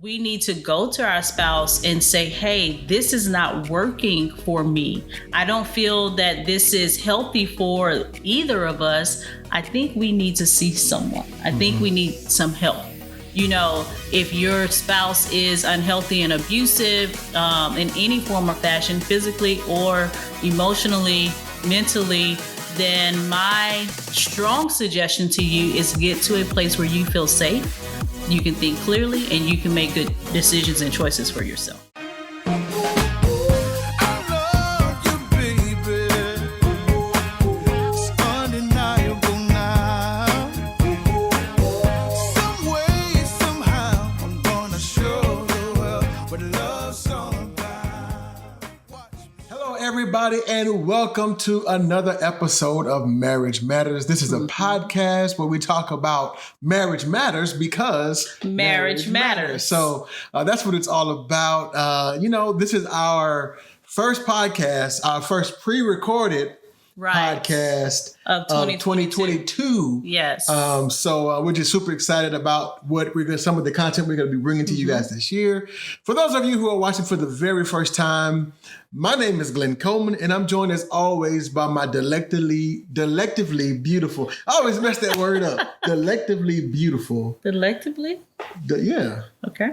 we need to go to our spouse and say, hey, this is not working for me. I don't feel that this is healthy for either of us. I think we need to see someone. I think we need some help. You know, if your spouse is unhealthy and abusive in any form or fashion, physically or emotionally, mentally, then my strong suggestion to you is get to a place where you feel safe, you can think clearly, and you can make good decisions and choices for yourself. Everybody, and welcome to another episode of Marriage Matters. This is a podcast where we talk about marriage matters because marriage matters. So that's what it's all about. This is our first podcast, our first pre-recorded podcast of 2022. Yes. So we're just super excited about some of the content we're going to be bringing to you guys this year. For those of you who are watching for the very first time, my name is Glenn Coleman, and I'm joined as always by my delectably beautiful. I always mess that word up. Delectably beautiful. Delectably? Yeah. Okay.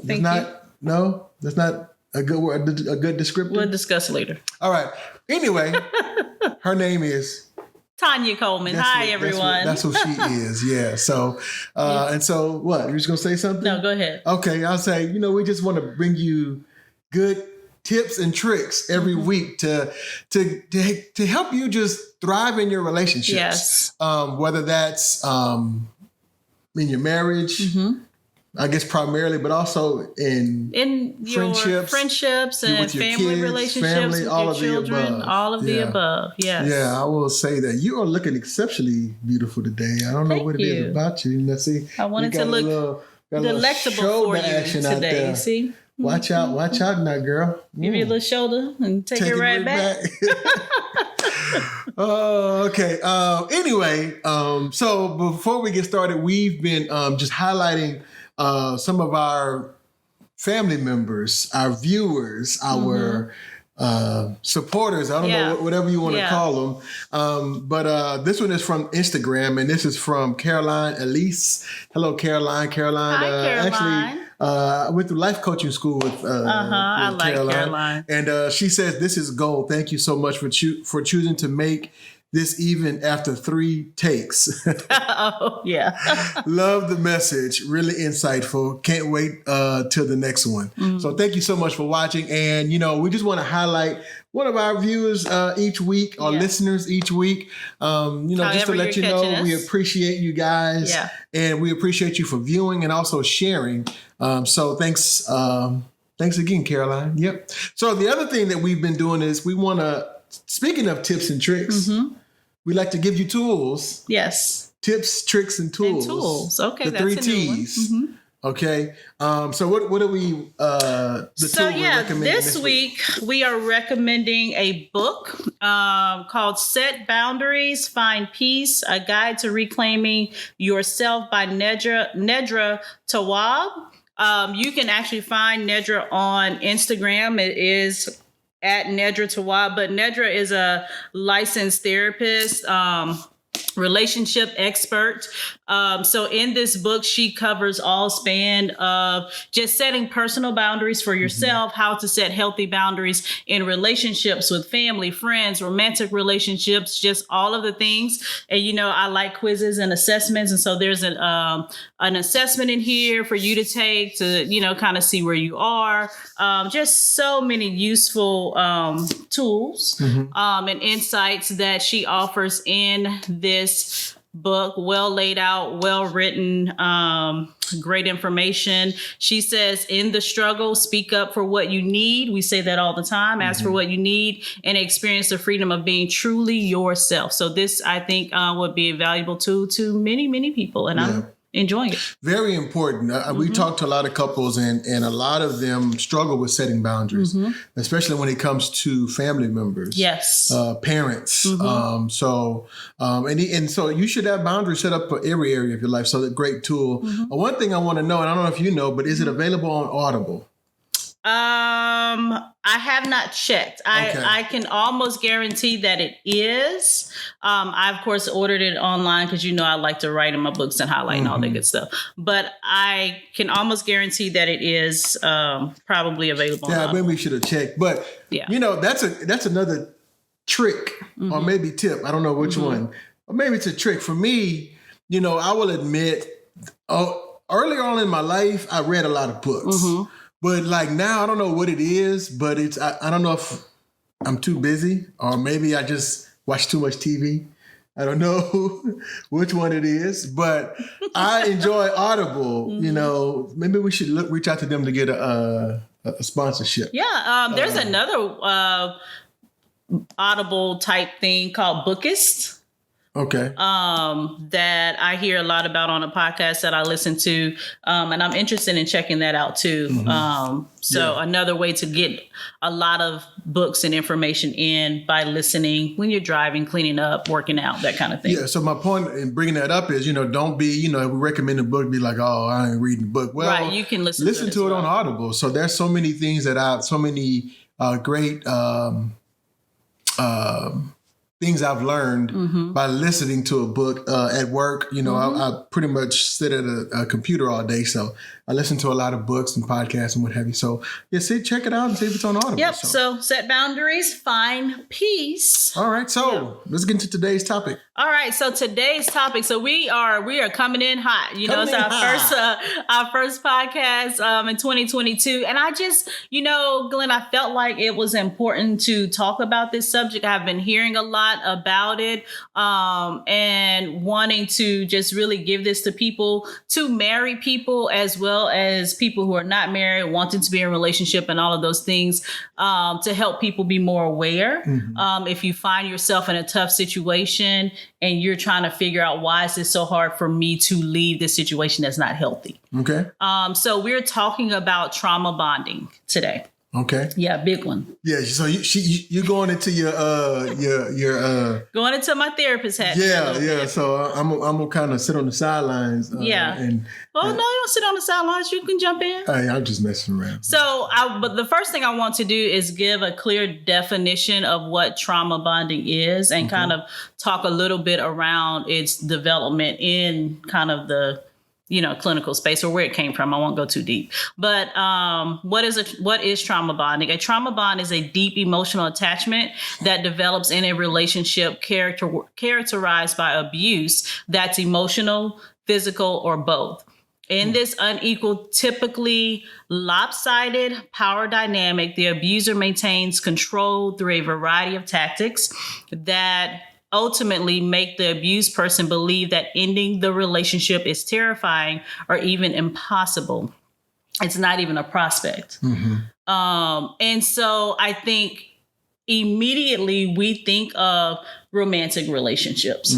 That's not a good word, a good descriptor. We'll discuss later. All right. Anyway, her name is Tynia Coleman. Hi, everyone. That's who she is. Yeah. So, and so what? You're just going to say something? No, go ahead. Okay. I'll say, we just want to bring you good tips and tricks every week to help you just thrive in your relationships. Yes. Whether that's in your marriage, I guess primarily, but also in your friendships and family kids, relationships, family, with all your of children, the above. all of the above. Yes. Yeah, I will say that you are looking exceptionally beautiful today. I don't know what it is about you. Let's see. I wanted to look delectable for you today. See? Watch out now, girl. Give you a little shoulder and take it right back. Oh, okay. Anyway, so before we get started, we've been just highlighting some of our family members, our viewers, our supporters. I don't know, whatever you want to call them. But this one is from Instagram, and this is from Caroline Elise. Hello, Caroline. Hi, Caroline. Actually, I went to life coaching school with I like Caroline. And she says, this is gold. Thank you so much for choosing to make this even after 3 takes. Oh, yeah. Love the message. Really insightful. Can't wait till the next one. So thank you so much for watching. And, we just want to highlight one of our viewers each week, our listeners each week. Just to let you know, we appreciate you guys. Yeah. And we appreciate you for viewing and also sharing. So thanks again, Caroline. Yep. So the other thing that we've been doing is speaking of tips and tricks, we like to give you tools. Yes. Tips, tricks, and tools. And tools. Okay, the that's 3 a T's. new one. Okay. So what are we? This week we are recommending a book called "Set Boundaries, Find Peace: A Guide to Reclaiming Yourself" by Nedra Tawwab. You can actually find Nedra on Instagram. It is at Nedra Tawwab, but Nedra is a licensed therapist, relationship expert. So in this book, she covers all span of just setting personal boundaries for yourself, how to set healthy boundaries in relationships with family, friends, romantic relationships, just all of the things. And, I like quizzes and assessments. And so there's an assessment in here for you to take to, kind of see where you are. Just so many useful tools and insights that she offers in this book. Well laid out, well written, great information. She says, in the struggle, speak up for what you need. We say that all the time. Ask for what you need and experience the freedom of being truly yourself. So this, I think, would be a valuable tool to many, many people. And I'm enjoying it. Very important. We talk to a lot of couples, and a lot of them struggle with setting boundaries, especially when it comes to family members. Yes. Parents. And so you should have boundaries set up for every area of your life. So that's a great tool. One thing I want to know, and I don't know if you know, but is it available on Audible? I have not checked. I can almost guarantee that it is. I of course ordered it online because I like to write in my books and highlight and all that good stuff. But I can almost guarantee that it is probably available. Yeah, maybe we should have checked. But that's another trick or maybe tip. I don't know which one. Or maybe it's a trick for me. I will admit, earlier on in my life, I read a lot of books. But like now, I don't know what it is, but I don't know if I'm too busy or maybe I just watch too much TV. I don't know which one it is, but I enjoy Audible. Maybe we should reach out to them to get a sponsorship. Yeah, there's another Audible type thing called Bookist. Okay. That I hear a lot about on a podcast that I listen to. And I'm interested in checking that out too. Another way to get a lot of books and information in by listening when you're driving, cleaning up, working out, that kind of thing. Yeah. So my point in bringing that up is, don't be, if we recommend a book, be like, oh, I ain't reading the book. Well, right. You can listen to it on Audible. So there's so many things so many great, things I've learned by listening to a book at work. I pretty much sit at a computer all day. So I listen to a lot of books and podcasts and what have you. So check it out and see if it's on Audible. Yep. So set boundaries, find peace. All right. So let's get into today's topic. All right. So today's topic. So we are coming in hot. It's our first podcast in 2022. And I just, Glenn, I felt like it was important to talk about this subject. I've been hearing a lot about it and wanting to just really give this to people, to married people as well as people who are not married, wanting to be in a relationship and all of those things, to help people be more aware. If you find yourself in a tough situation and you're trying to figure out why is this so hard for me to leave this situation that's not healthy. Okay. So we're talking about trauma bonding today. Okay. Yeah, big one. Yeah. So you're going into your going into my therapist hat. Yeah. So I'm gonna kind of sit on the sidelines. No, you don't sit on the sidelines. You can jump in. Hey, I'm just messing around. So, but the first thing I want to do is give a clear definition of what trauma bonding is, and kind of talk a little bit around its development in kind of the clinical space or where it came from. I won't go too deep. But what is trauma bonding? A trauma bond is a deep emotional attachment that develops in a relationship characterized by abuse that's emotional, physical, or both. In this unequal, typically lopsided power dynamic, the abuser maintains control through a variety of tactics that ultimately make the abused person believe that ending the relationship is terrifying or even impossible. It's not even a prospect. And so I think immediately we think of romantic relationships.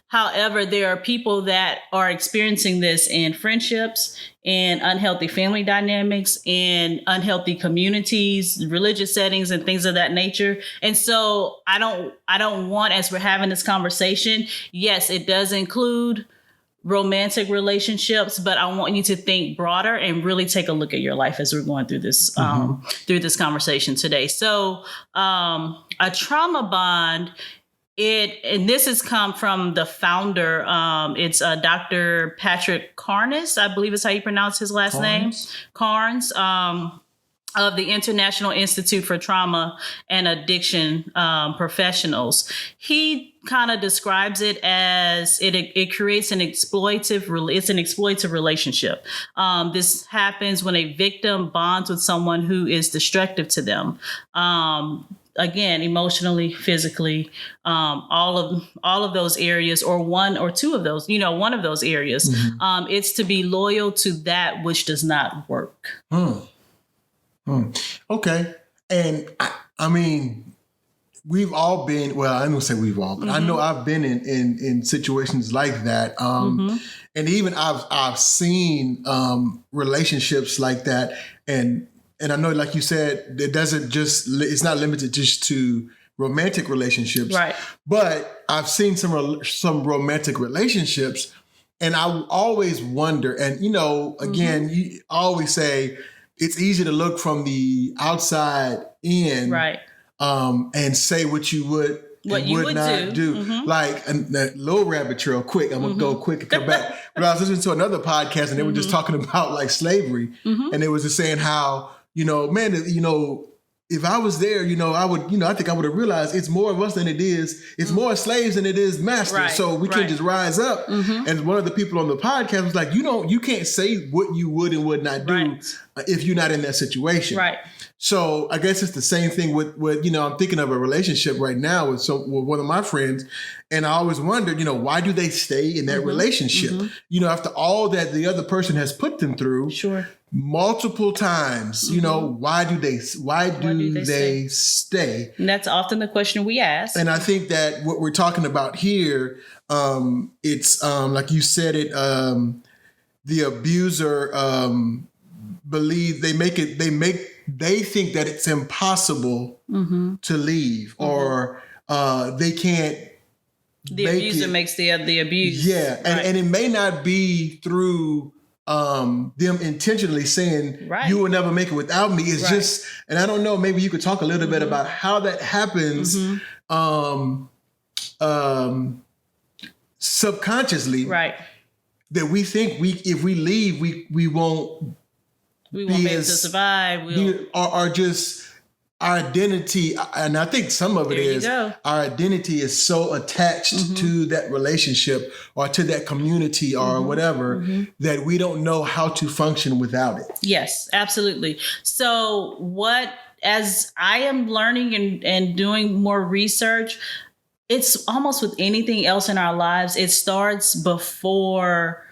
However, there are people that are experiencing this in friendships, in unhealthy family dynamics, in unhealthy communities, religious settings, and things of that nature. And so I don't want, as we're having this conversation, yes, it does include romantic relationships, but I want you to think broader and really take a look at your life as we're going through this conversation today. So a trauma bond, and this has come from the founder. It's Dr. Patrick Carnes, I believe is how you pronounce his last name. Carnes, of the International Institute for Trauma and Addiction Professionals. He kind of describes it as it creates an exploitative relationship. This happens when a victim bonds with someone who is destructive to them. Again, emotionally, physically, all of those areas, or one or two of those, one of those areas. It's to be loyal to that which does not work. Okay. And I mean, we've all been, well, I don't say we've all, but I know I've been in situations like that. And even I've seen relationships like that, and I know, like you said, it's not limited just to romantic relationships, right? But I've seen some romantic relationships, and I always wonder. And again, you always say it's easy to look from the outside in, right? And say what you would. What you would not do. Like a little rabbit trail, quick. I'm going to go quick and come back. But I was listening to another podcast and they were just talking about like slavery. And they was just saying how, man, if I was there, I would, I think I would have realized it's more of us than it is. It's more slaves than it is masters. Right, so we can't just rise up. And one of the people on the podcast was like, you can't say what you would and would not do if you're not in that situation. Right. So I guess it's the same thing with I'm thinking of a relationship right now with one of my friends, and I always wondered, why do they stay in that relationship? After all that the other person has put them through, multiple times, why do they stay? And that's often the question we ask. And I think that what we're talking about here, it's like you said it, the abuser they think that it's impossible to leave, or they can't. The abuser makes the abuse. Yeah, and it may not be through them intentionally saying you will never make it without me. It's just, and I don't know. Maybe you could talk a little bit about how that happens subconsciously. Right. That we think if we leave, we won't. We won't be able to survive. Or just our identity, and I think some of it is our identity is so attached to that relationship or to that community or whatever that we don't know how to function without it. Yes, absolutely. So as I am learning and doing more research, it's almost with anything else in our lives, it starts before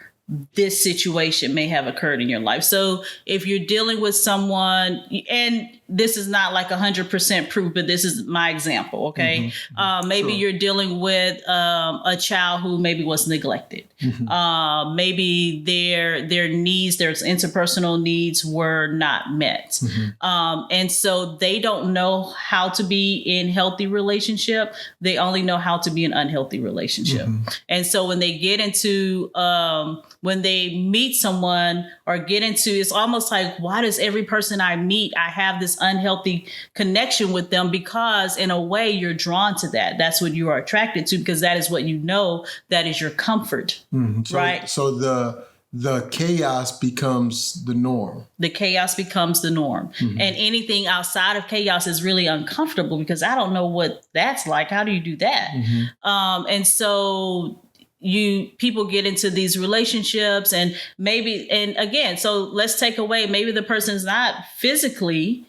this situation may have occurred in your life. So if you're dealing with someone, and this is not like 100% proof, but this is my example. Okay. Maybe you're dealing with a child who maybe was neglected. Maybe their needs, their interpersonal needs were not met. And so they don't know how to be in healthy relationship. They only know how to be in unhealthy relationship. And so when they get into, when they meet someone or get into, it's almost like, why does every person I meet, I have this unhealthy connection with them? Because in a way you're drawn to that. That's what you are attracted to, because that is what you know, that is your comfort, right? So the chaos becomes the norm. The chaos becomes the norm. And anything outside of chaos is really uncomfortable because I don't know what that's like. How do you do that? And so people get into these relationships and again, so let's take away, maybe the person's not physically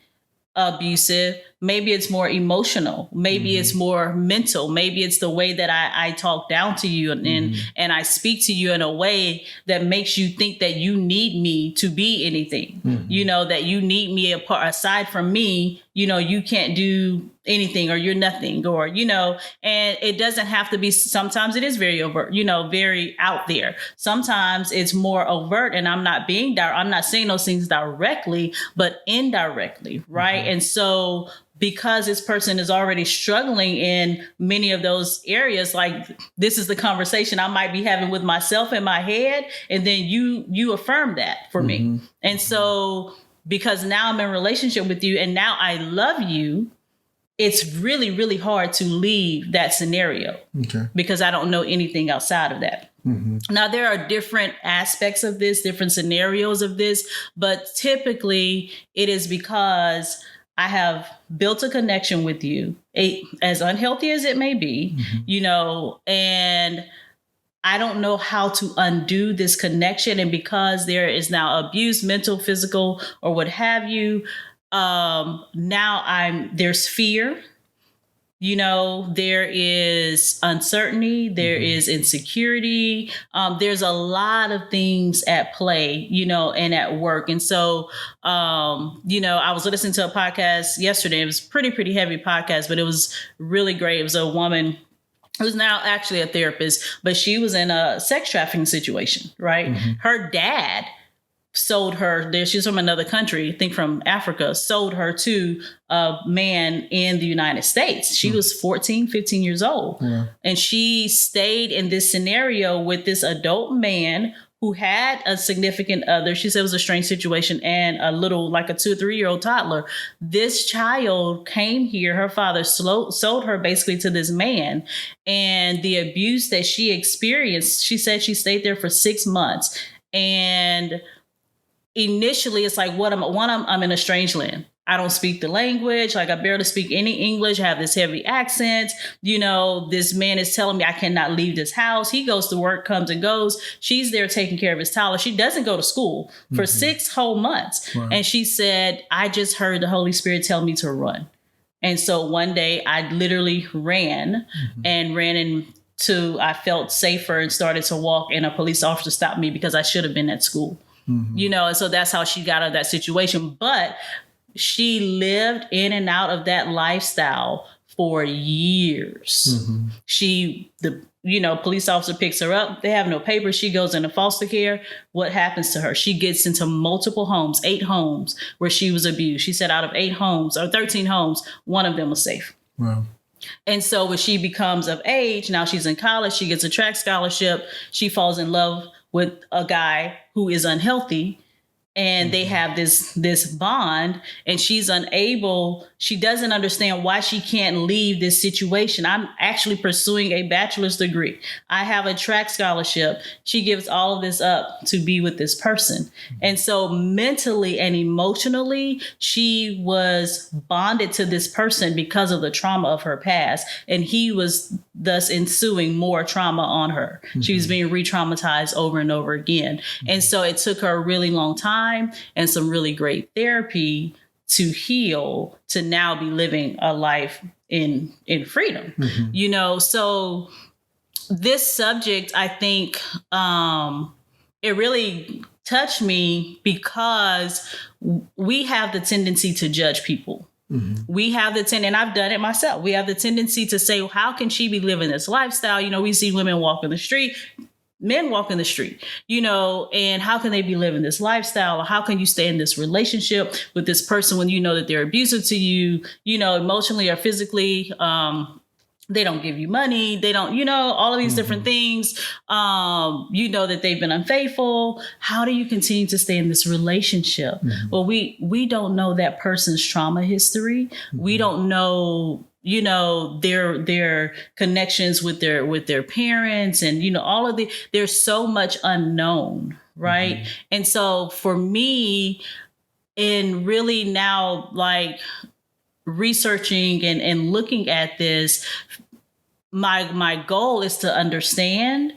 abusive. Maybe it's more emotional. Maybe it's more mental. Maybe it's the way that I talk down to you and I speak to you in a way that makes you think that you need me to be anything, that you need me aside from me, you can't do anything, or you're nothing, or, and it doesn't have to be, sometimes it is very overt, very out there. Sometimes it's more overt, and I'm not saying those things directly, but indirectly. Right. And so because this person is already struggling in many of those areas, like this is the conversation I might be having with myself in my head. And then you affirm that for me. And so because now I'm in a relationship with you and now I love you, it's really, really hard to leave that scenario because I don't know anything outside of that. Now, there are different aspects of this, different scenarios of this, but typically it is because I have built a connection with you, as unhealthy as it may be, and I don't know how to undo this connection. And because there is now abuse, mental, physical, or what have you, now there's fear. There is uncertainty, there is insecurity. There's a lot of things at play, and at work. And so, I was listening to a podcast yesterday. It was pretty heavy podcast, but it was really great. It was a woman who's now actually a therapist, but she was in a sex trafficking situation, right? Her dad sold her there. She's from another country, I think from Africa, sold her to a man in the United States. She was 14, 15 years old. Yeah. And she stayed in this scenario with this adult man who had a significant other. She said it was a strange situation, and a little, like a 2 or 3 year old toddler. This child came here. Her father sold her basically to this man, and the abuse that she experienced, she said she stayed there for 6 months. And initially it's like, I'm in a strange land. I don't speak the language. Like, I barely speak any English. I have this heavy accent. This man is telling me I cannot leave this house. He goes to work, comes and goes. She's there taking care of his toddler. She doesn't go to school for 6 whole months. Wow. And she said, I just heard the Holy Spirit tell me to run. And so one day I literally ran into, I felt safer and started to walk, and a police officer stopped me because I should have been at school. And so that's how she got out of that situation. But she lived in and out of that lifestyle for years. Police officer picks her up. They have no papers. She goes into foster care. What happens to her? She gets into multiple homes, 8 homes where she was abused. She said out of 8 homes or 13 homes, 1 of them was safe. Wow. And so when she becomes of age, now she's in college, she gets a track scholarship. She falls in love with a guy who is unhealthy, and they have this bond, and she's unable, she doesn't understand why she can't leave this situation. I'm actually pursuing a bachelor's degree. I have a track scholarship. She gives all of this up to be with this person. And so mentally and emotionally, she was bonded to this person because of the trauma of her past. And he was thus ensuing more trauma on her. She was being re-traumatized over and over again. And so it took her a really long time and some really great therapy to heal, to now be living a life in freedom. So this subject, I think, it really touched me because we have the tendency to judge people. We have the tendency, and I've done it myself. We have the tendency to say, well, how can she be living this lifestyle? We see women walk in the street, men walk in the street, and how can they be living this lifestyle? Or how can you stay in this relationship with this person when you know that they're abusive to you, emotionally or physically? They don't give you money. They don't, all of these different things. That they've been unfaithful. How do you continue to stay in this relationship? Well, we don't know that person's trauma history. We don't know, their connections with their parents, and all of there's so much unknown, right? And so for me, in really now, like, researching and looking at this, my goal is to understand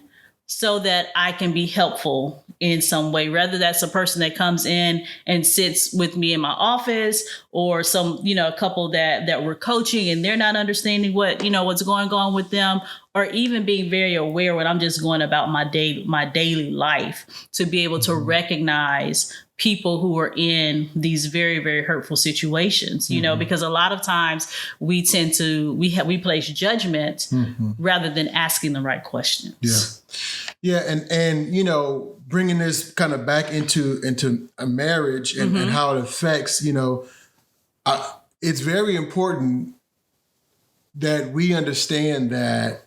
so that I can be helpful in some way, whether that's a person that comes in and sits with me in my office, or some, a couple that we're coaching and they're not understanding what's going on with them, or even being very aware when I'm just going about my daily life, to be able to recognize people who are in these very, very hurtful situations, because a lot of times we tend to, we place judgment rather than asking the right questions. Yeah. And bringing this kind of back into a marriage and how it affects, it's very important that we understand that,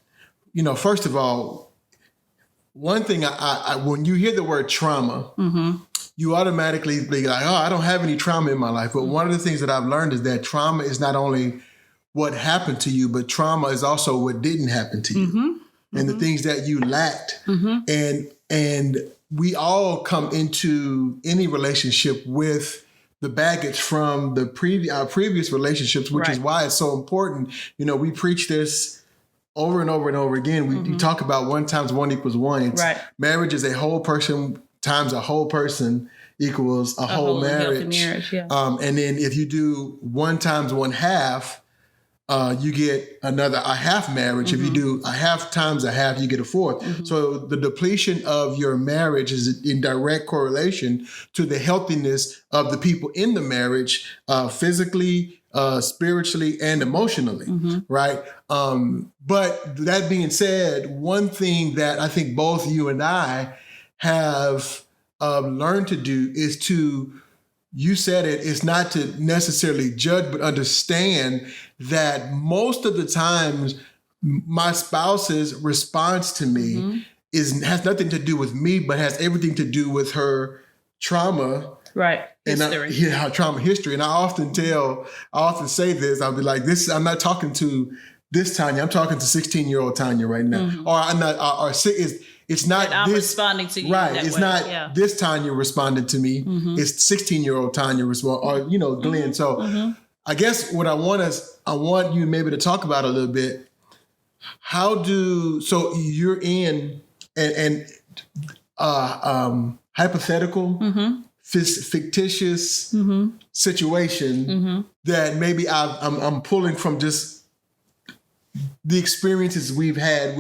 first of all, one thing I when you hear the word trauma, you automatically be like, oh, I don't have any trauma in my life. But one of the things that I've learned is that trauma is not only what happened to you, but trauma is also what didn't happen to you, and the things that you lacked. And we all come into any relationship with the baggage from our previous relationships, which is why it's so important. We preach this over and over and over again. We talk about 1 × 1 = 1. Marriage is a whole person times a whole person equals a whole marriage. And then if you do 1 × 1/2, you get a half marriage. If you do a half times a half, you get a fourth. So the depletion of your marriage is in direct correlation to the healthiness of the people in the marriage, physically, spiritually and emotionally, right? But that being said, one thing that I think both you and I have learned to do is to, you said it, it's not to necessarily judge, but understand that most of the times my spouse's response to me has nothing to do with me, but has everything to do with her trauma. Right. History. Her trauma history. And I often say this, I'll be like, I'm not talking to this Tynia, I'm talking to 16-year-old Tynia right now. Or I'm not, it's not and I'm this, responding to you. Right. That It's way. not this Tynia responded to me. It's 16-year-old Tynia or, Glenn. So I guess what I want you maybe to talk about a little bit. So you're in an hypothetical, fictitious situation that maybe I'm pulling from just the experiences we've had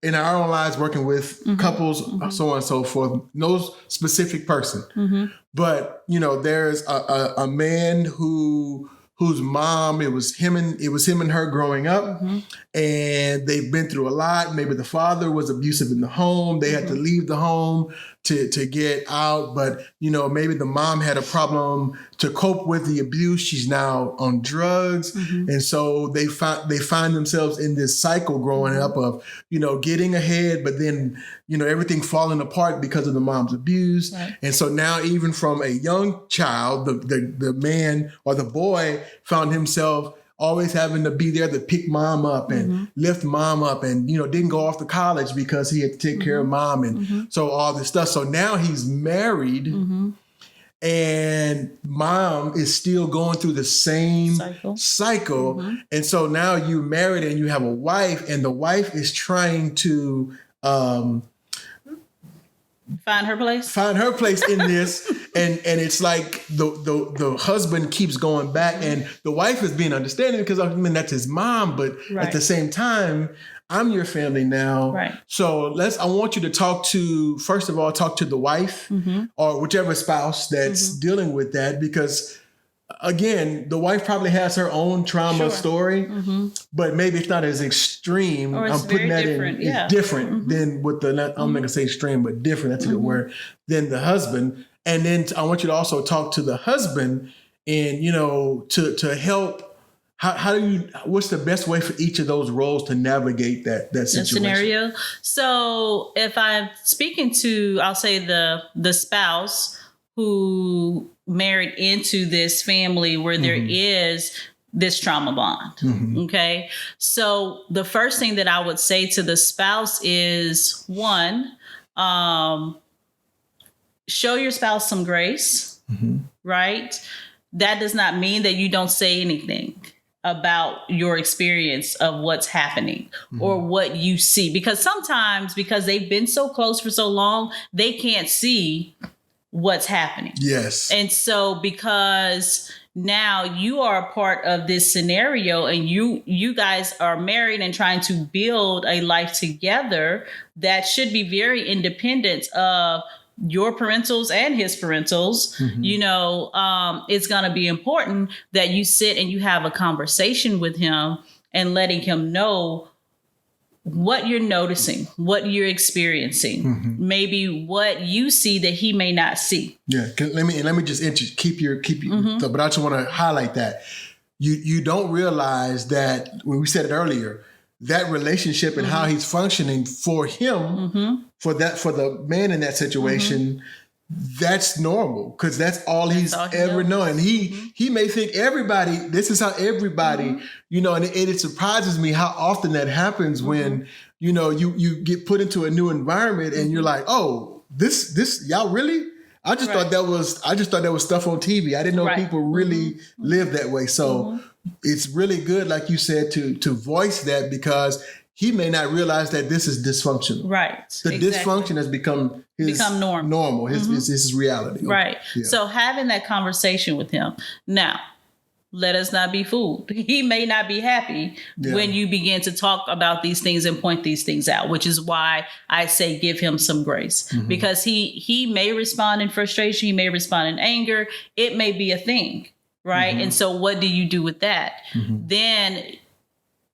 in our own lives, working with couples, so on and so forth. No specific person, but there's a man whose mom, it was him and her growing up, and they've been through a lot. Maybe the father was abusive in the home. They had to leave the home to get out, but maybe the mom had a problem to cope with the abuse. She's now on drugs, and so they find themselves in this cycle growing up of getting ahead, but then everything falling apart because of the mom's abuse. Right. And so now, even from a young child, the man or the boy found himself always having to be there to pick mom up and lift mom up, and didn't go off to college because he had to take care of mom, and so all this stuff. So now he's married, and mom is still going through the same cycle. And so now you're married and you have a wife, and the wife is trying to find her place in this, and it's like the husband keeps going back, and the wife is being understanding because that's his mom, but at the same time, I'm your family now. Right. So I want you to first of all talk to the wife or whichever spouse that's dealing with that, because again, the wife probably has her own trauma story, but maybe it's not as extreme. Or it's I'm putting that different. in. It's different than with I'm not going to say extreme, but different. That's a good word. Than the husband. And then I want you to also talk to the husband, and to help. What's the best way for each of those roles to navigate that situation? Scenario. So if I'm speaking to, I'll say the spouse who married into this family where there is this trauma bond. Okay. So the first thing that I would say to the spouse is, one, show your spouse some grace, right? That does not mean that you don't say anything about your experience of what's happening or what you see, because sometimes, because they've been so close for so long, they can't see what's happening. Yes. And so because now you are a part of this scenario, and you guys are married and trying to build a life together that should be very independent of your parentals and his parentals, it's going to be important that you sit and you have a conversation with him and letting him know what you're noticing, what you're experiencing, maybe what you see that he may not see. Yeah. Let me just keep your but I just want to highlight that you don't realize that when we said it earlier, that relationship and how he's functioning for him, for the man in that situation, that's normal, because that's all he's ever known. And he may think this is how everybody, and it surprises me how often that happens when, you get put into a new environment and you're like, oh, this y'all really? I just thought that was stuff on TV. I didn't know people really live that way. So it's really good, like you said, to voice that, because he may not realize that this is dysfunctional. Right. The dysfunction has become normal. His reality. Right. Yeah. So having that conversation with him. Now, let us not be fooled. He may not be happy when you begin to talk about these things and point these things out, which is why I say give him some grace, because he may respond in frustration. He may respond in anger. It may be a thing. right? And so what do you do with that? Then,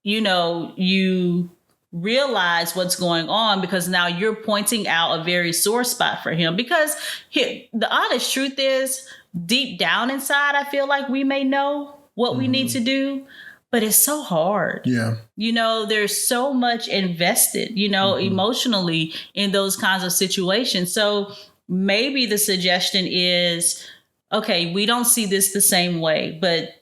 you realize what's going on, because now you're pointing out a very sore spot for him. Because the honest truth is, deep down inside, I feel like we may know what we need to do, but it's so hard. Yeah. There's so much invested, emotionally in those kinds of situations. So maybe the suggestion is, okay, we don't see this the same way, but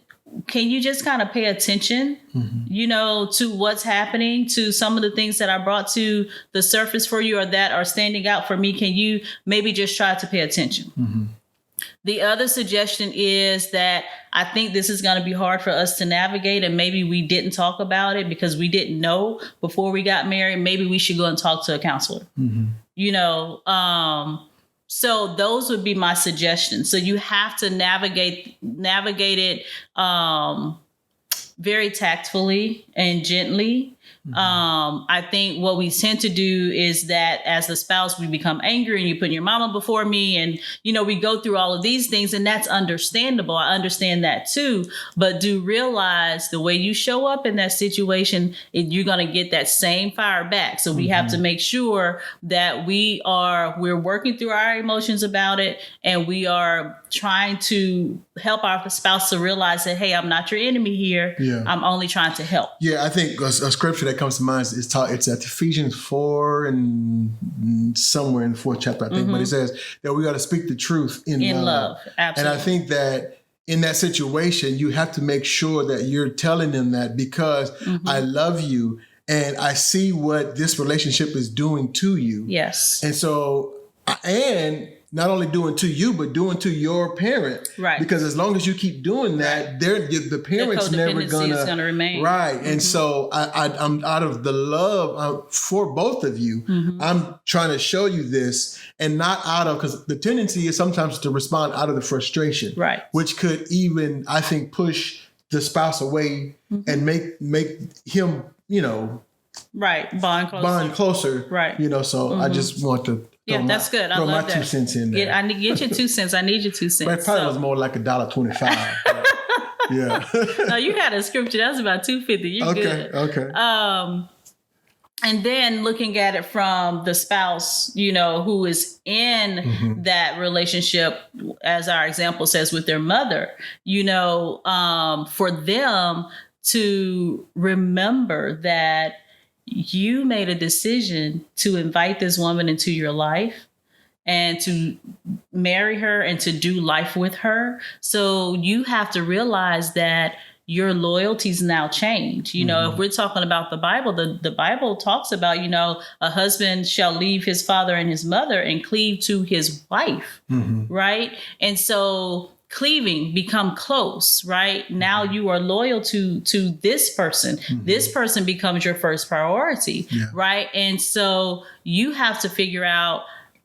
can you just kind of pay attention, to what's happening, to some of the things that I brought to the surface for you or that are standing out for me? Can you maybe just try to pay attention? The other suggestion is that I think this is going to be hard for us to navigate, and maybe we didn't talk about it because we didn't know before we got married. Maybe we should go and talk to a counselor, So those would be my suggestions. So you have to navigate it very tactfully and gently. I think what we tend to do is that as the spouse, we become angry and you put your mama before me, and, we go through all of these things, and that's understandable. I understand that too, but do realize the way you show up in that situation, you're going to get that same fire back. So we have to make sure that we're working through our emotions about it, and we are trying to help our spouse to realize that, hey, I'm not your enemy here. Yeah. I'm only trying to help. Yeah, I think a scripture that comes to mind is it's at Ephesians 4 and somewhere in the 4th chapter, I think. But it says that we got to speak the truth in love. Absolutely. And I think that in that situation, you have to make sure that you're telling them that, because I love you and I see what this relationship is doing to you. Yes. And so, and not only doing to you, but doing to your parent. Right. Because as long as you keep doing that, the parent's never gonna remain. Right. And so I'm out of the love for both of you. I'm trying to show you this, and not out of, because the tendency is sometimes to respond out of the frustration. Right. Which could even, I think, push the spouse away and make him, right. Bond closer. Right. So I just want to that's good. I throw love my 2 cents in there. I need get your 2 cents. I need your 2 cents. But it probably was more like $1.25. Yeah. No, you had a scripture that was about $2.50. You're good. Okay. And then looking at it from the spouse, who is in that relationship, as our example says, with their mother, for them to remember that you made a decision to invite this woman into your life and to marry her and to do life with her. So you have to realize that your loyalties now change. If we're talking about the Bible, the Bible talks about, a husband shall leave his father and his mother and cleave to his wife, right? And so cleaving, become close, right? Now you are loyal to this person. This person becomes your first priority, right? And so you have to figure out,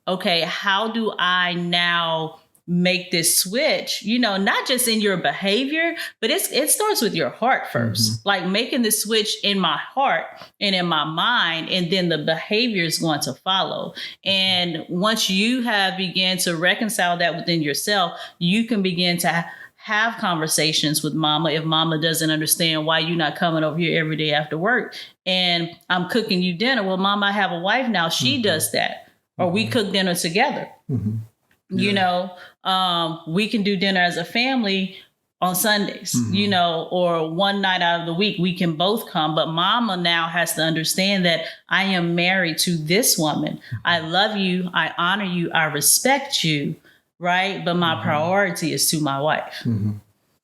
okay, how do I now make this switch, not just in your behavior, but it starts with your heart first, like making the switch in my heart and in my mind, and then the behavior is going to follow. And once you have begun to reconcile that within yourself, you can begin to have conversations with mama. If mama doesn't understand why you're not coming over here every day after work and I'm cooking you dinner. Well, mama, I have a wife now. She does that. Or we cook dinner together. We can do dinner as a family on Sundays, or one night out of the week, we can both come. But mama now has to understand that I am married to this woman. I love you. I honor you. I respect you. Right. But my priority is to my wife.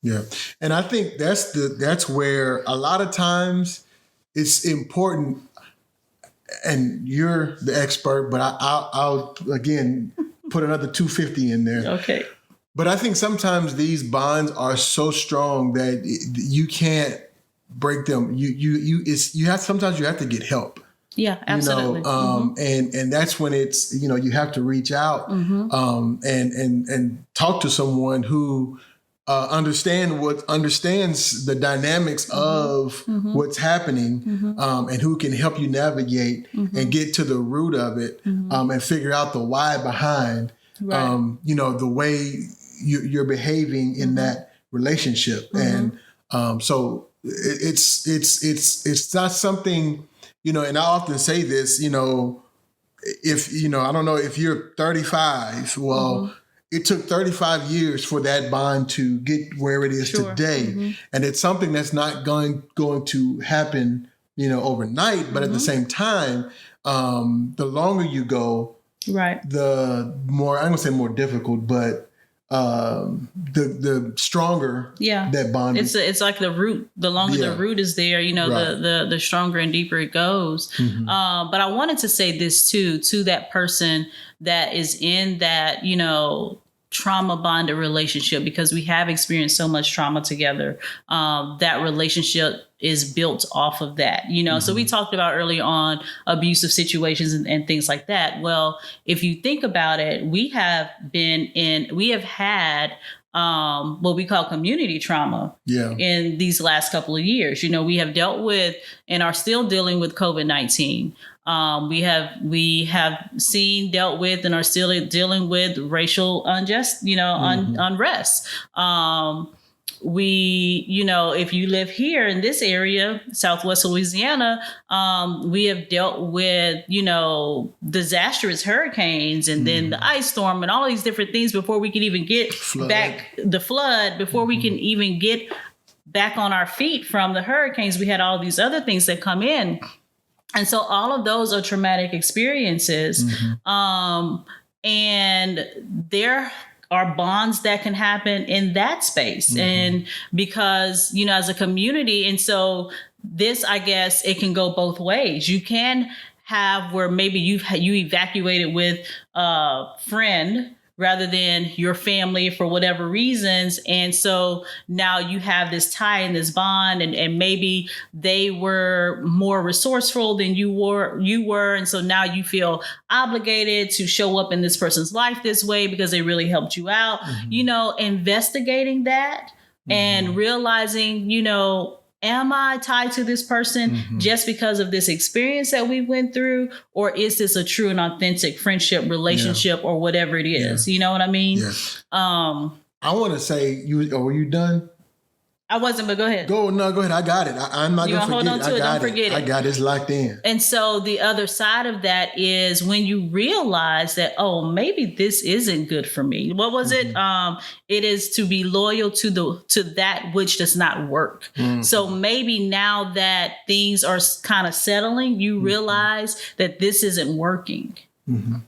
Yeah. And I think that's where a lot of times it's important, and you're the expert, but I'll again put another $2.50 in there. Okay. But I think sometimes these bonds are so strong that you can't break them. Sometimes you have to get help. Yeah, absolutely. And that's when it's, you have to reach out and talk to someone who understands the dynamics of what's happening, and who can help you navigate and get to the root of it, and figure out the why behind, the way you're behaving in that relationship. And so it's not something, and I often say this, if, I don't know if you're 35, well, it took 35 years for that bond to get where it is today. And it's something that's not going to happen, overnight. But at the same time, the longer you go, the more, I'm going to say more difficult, but the stronger that bond is. It's like the root. The longer the root is there, the stronger and deeper it goes. But I wanted to say this too, to that person that is in that, trauma bonded relationship, because we have experienced so much trauma together. That relationship is built off of that, So we talked about early on abusive situations and things like that. Well, if you think about it, we have had what we call community trauma in these last couple of years. We have dealt with and are still dealing with COVID-19. We have seen, dealt with, and are still dealing with racial unrest. If you live here in this area, Southwest Louisiana, we have dealt with, disastrous hurricanes and then the ice storm and all these different things before we can even get before we can even get back on our feet from the hurricanes. We had all these other things that come in. And so all of those are traumatic experiences. And there are bonds that can happen in that space. And because, as a community, and so this, I guess it can go both ways. You can have where maybe you evacuated with a friend rather than your family for whatever reasons. And so now you have this tie and this bond, and maybe they were more resourceful than you were. And so now you feel obligated to show up in this person's life this way because they really helped you out, investigating that and realizing, am I tied to this person just because of this experience that we went through? Or is this a true and authentic friendship, relationship, or whatever it is? You know what I mean? Yes. I want to say, were you done? I wasn't, but go ahead. Go ahead. I got it. I'm not going to forget it. Hold on to it. Don't forget it. I got it. It's locked in. And so the other side of that is when you realize that, maybe this isn't good for me. What was it? It is to be loyal to that which does not work. So maybe now that things are kind of settling, you realize that this isn't working.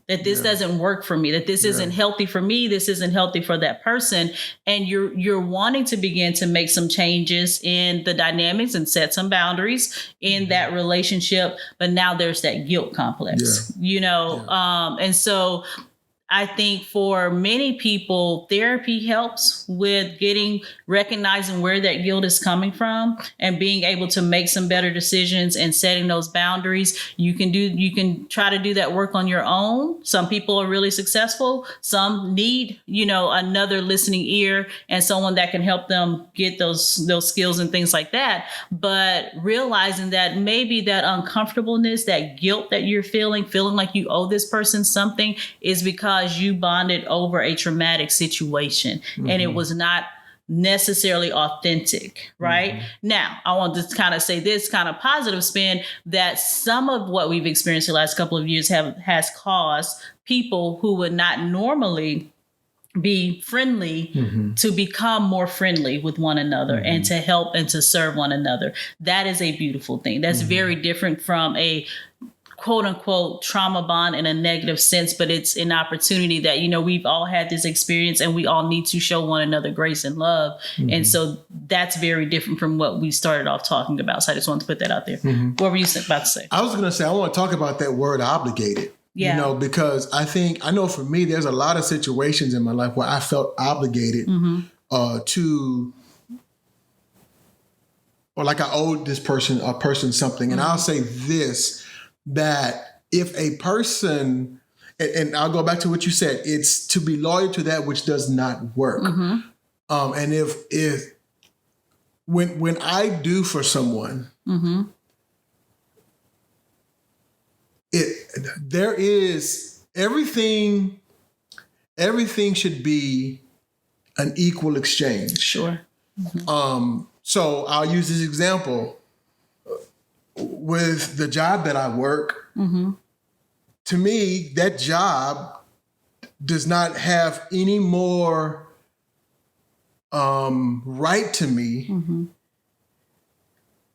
That this doesn't work for me, that this isn't healthy for me, this isn't healthy for that person. And you're wanting to begin to make some changes in the dynamics and set some boundaries in that relationship. But now there's that guilt complex, and so I think for many people, therapy helps with recognizing where that guilt is coming from and being able to make some better decisions and setting those boundaries. You can try to do that work on your own. Some people are really successful. Some need, another listening ear and someone that can help them get those skills and things like that. But realizing that maybe that uncomfortableness, that guilt that you're feeling like you owe this person something, is because you bonded over a traumatic situation and it was not necessarily authentic, right? Now, I want to kind of say this kind of positive spin that some of what we've experienced the last couple of years has caused people who would not normally be friendly to become more friendly with one another and to help and to serve one another. That is a beautiful thing. That's very different from a quote unquote trauma bond in a negative sense, but it's an opportunity that, we've all had this experience and we all need to show one another grace and love. And so that's very different from what we started off talking about. So I just wanted to put that out there. What were you about to say? I was going to say, I want to talk about that word obligated. Because I know for me, there's a lot of situations in my life where I felt obligated to, or like I owed a person something. And I'll say this, that if a person, and I'll go back to what you said, it's to be loyal to that which does not work. And if when I do for someone, there is everything should be an equal exchange. Sure. So I'll use this example with the job that I work. To me, that job does not have any more right to me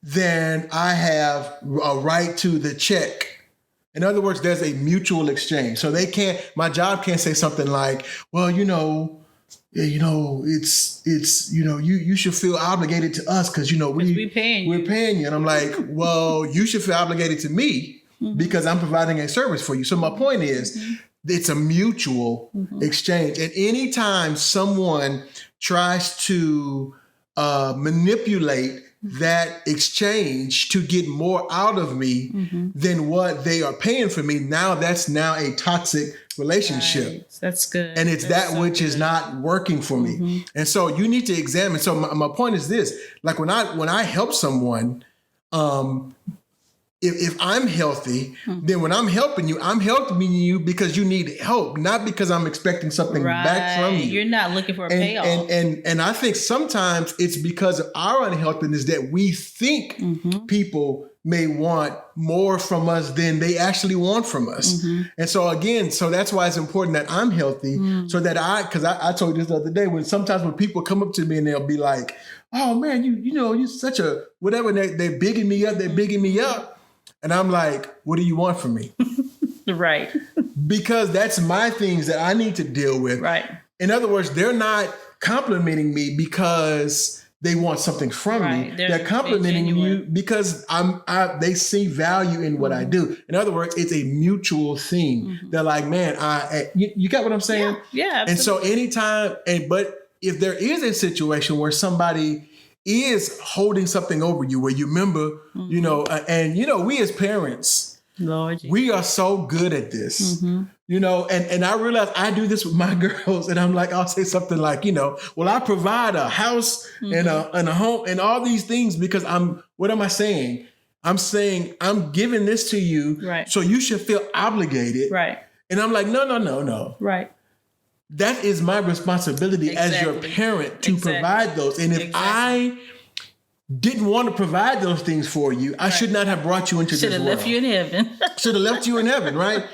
than I have a right to the check. In other words, there's a mutual exchange. So my job can't say something like, well, it's you should feel obligated to us because we're paying you. And I'm like, well, you should feel obligated to me because I'm providing a service for you. So my point is, it's a mutual exchange. And anytime someone tries to manipulate that exchange to get more out of me than what they are paying for me, that's a toxic relationship. Right. That's good. And it's That's that which is not working for me. And so you need to examine. So my point is this, like when I help someone, if I'm healthy, then when I'm helping you because you need help, not because I'm expecting something back from you. You're not looking for a payoff. And I think sometimes it's because of our unhealthiness that we think people may want more from us than they actually want from us. And so again, that's why it's important that I'm healthy so that because I told you this the other day, when people come up to me and they'll be like, oh man, you're such a whatever, and they're bigging me up. And I'm like, what do you want from me? Right. Because that's my things that I need to deal with. Right. In other words, they're not complimenting me because they want something from me. They're complimenting you because they see value in what I do. In other words, it's a mutual thing. They're like, man, you got what I'm saying? Yeah. And so anytime, but if there is a situation where somebody is holding something over you, where you remember, we as parents, Lord, we are so good at this, and I realize I do this with my girls, and I'm like, I'll say something like, well, I provide a house and a home and all these things because what am I saying? I'm saying I'm giving this to you, right? So you should feel obligated, right? And I'm like, no, right. That is my responsibility as your parent to provide those. And if I didn't want to provide those things for you, I should not have brought you into this world. Should have left you in heaven. Should have left you in heaven, right?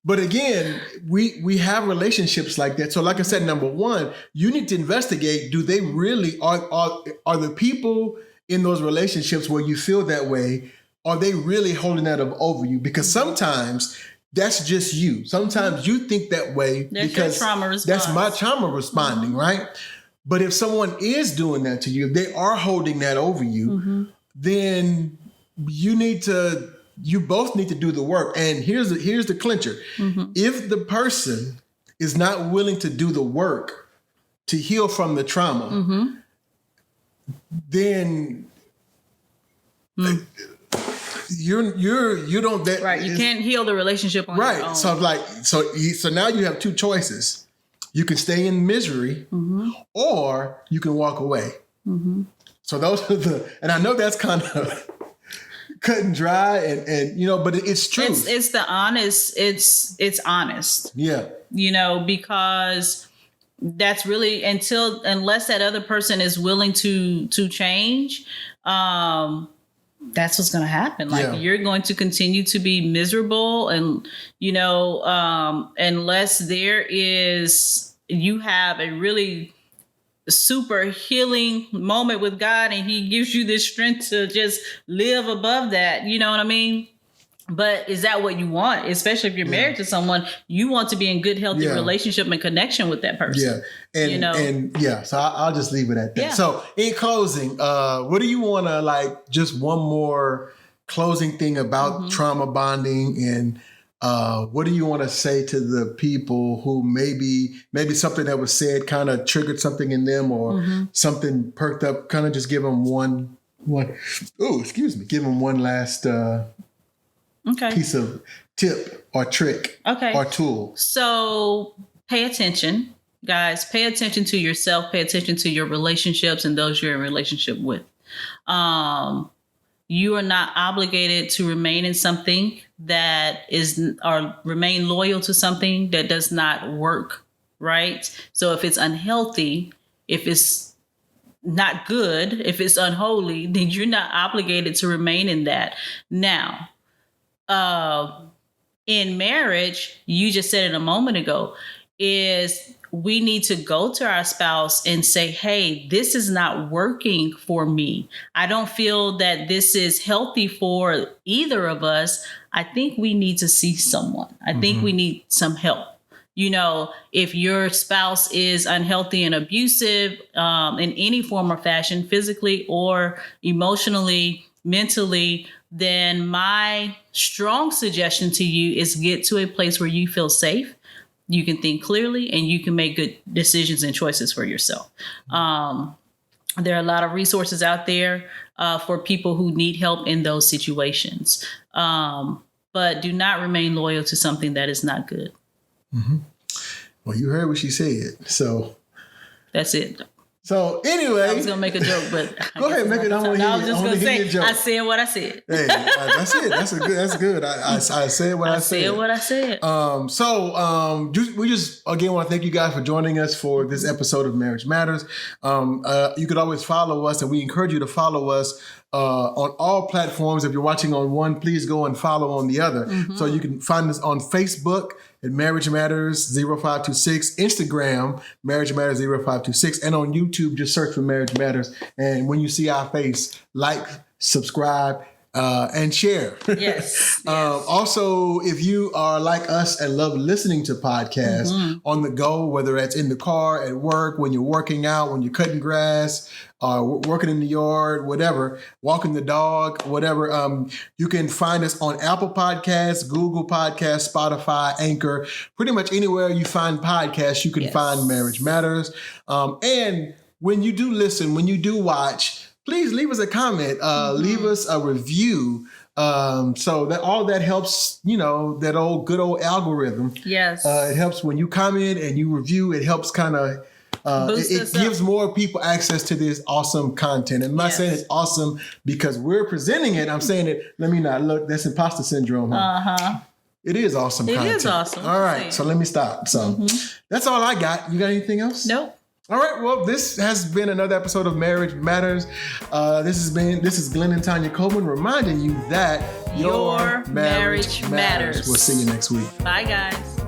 But again, we have relationships like that. So like I said, number one, you need to investigate, do they really, are the people in those relationships where you feel that way, are they really holding that up over you? Because sometimes that's just you. Sometimes you think that way because that's my trauma responding, right? But if someone is doing that to you, if they are holding that over you, then you both need to do the work. And here's the clincher. If the person is not willing to do the work to heal from the trauma, then you don't right. You can't heal the relationship on your own. So now you have two choices. You can stay in misery, or you can walk away. So those are and I know that's kind of cut and dry, and but it's true. It's the honest. It's honest. Yeah. Because that's really unless that other person is willing to change. That's what's going to happen. You're going to continue to be miserable, and unless you have a really super healing moment with God and he gives you this strength to just live above that. You know what I mean? But is that what you want? Especially if you're married to someone, you want to be in good, healthy relationship and connection with that person. Yeah. So I'll just leave it at that. Yeah. So in closing, what do you want to just one more closing thing about trauma bonding, and what do you want to say to the people who maybe something that was said kind of triggered something in them, or something perked up, kind of just give them give them one last piece of tip or trick or tool. So pay attention, guys. Pay attention to yourself. Pay attention to your relationships and those you're in relationship with. You are not obligated to remain in something or remain loyal to something that does not work, right? So if it's unhealthy, if it's not good, if it's unholy, then you're not obligated to remain in that. Now, in marriage, you just said it a moment ago, is we need to go to our spouse and say, hey, this is not working for me. I don't feel that this is healthy for either of us. I think we need to see someone. I think we need some help. You know, if your spouse is unhealthy and abusive in any form or fashion, physically or emotionally, mentally, then my strong suggestion to you is get to a place where you feel safe, you can think clearly, and you can make good decisions and choices for yourself. There are a lot of resources out there for people who need help in those situations. But do not remain loyal to something that is not good. Mm-hmm. Well, you heard what she said. So that's it. So anyway, I was gonna make a joke, but go ahead, make it. I was just gonna say I said what I said. Hey, that's it. That's good. I said what I said. I said what I said. We just again want to thank you guys for joining us for this episode of Marriage Matters. You could always follow us, and we encourage you to follow us on all platforms. If you're watching on one, please go and follow on the other. Mm-hmm. So you can find us on Facebook at Marriage Matters 0526, Instagram Marriage Matters 0526, and on YouTube just search for Marriage Matters. And when you see our face, like, subscribe, and share. Yes. Also, if you are like us and love listening to podcasts on the go, whether it's in the car, at work, when you're working out, when you're cutting grass, working in the yard, whatever, walking the dog, whatever, you can find us on Apple Podcasts, Google Podcasts, Spotify, Anchor, pretty much anywhere you find podcasts, you can find Marriage Matters. And when you do listen, when you do watch, please leave us a comment, leave us a review. So that all that helps, that good old algorithm. Yes. It helps when you comment and you review. It helps kind of, it gives more people access to this awesome content. And I'm not saying it's awesome because we're presenting it. I'm saying it, let me not look, that's imposter syndrome. Huh? Uh-huh. It is awesome content. It is awesome. All right. So let me stop. So that's all I got. You got anything else? Nope. All right. Well, this has been another episode of Marriage Matters. This is Glenn and Tynia Coleman reminding you that your marriage matters. We'll see you next week. Bye, guys.